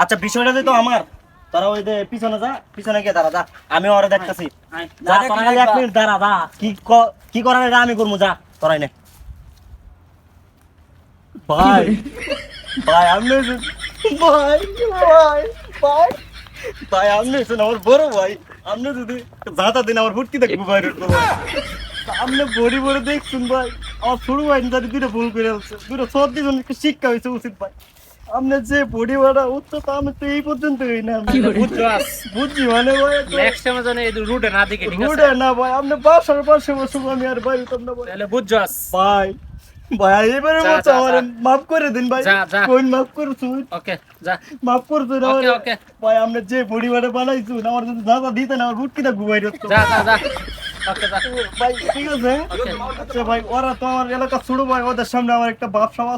আচ্ছা বিষয়টা তো আমার, তোরা ওই যে পিছনে যা, পিছনে গিয়ে দাঁড়া যা, আমি ওরে দেখতাছি। যা তোরা খালি 1 মিনিট দাঁড়া যা, কি করার এটা আমি করবো, যা তোরাই নে। ভাই ভাই আপনি ভাই ভাই ভাই ভাই আপনি আমার বড় ভাই, আপনি যদি যাতা দিন আমার ভর্তি দেখবো ভাই, আপনি বড়ি বড় দেখছুন ভাই, আমার ছোট ভাই যদি দুটো ভুল করে আছে, দুটো সর্দি জন্য শিক্ষা হয়েছে উচিত ভাই। আপনার যে বডি ভাড়া উত্তর তো আমি তো এই পর্যন্ত হই না, বুঝছি মানে ভাই নেক্সট টাইম যেন এই রুটে না দেখি, ঠিক আছে? রুডে না ভাই, আপনি বাসার পাশে বসে আমি আর বাইরে তো না ভাই। তাহলে বুঝছস? ভাই ভাই এবারে যা, মতো যা, আমার যা। মাফ করে দিন ভাই, যা, যা। কোন মাফ করছুন, ওকে, যা। মাফ করছুন আমার ওকে, ওকে। ভাই। আপনি যে বডি ভাড়া বানাইছুন আমার যদি দাদা দিতেন আমার বুট কিনা ঘুমাই যেত যা, যা, যা। ওকে, যা। ভাই। ঠিক আছে ওকে। আচ্ছা ভাই, ওরা তো আমার এলাকা ছোট ভাই, ওদের সামনে আমার একটা বাপ সমাজ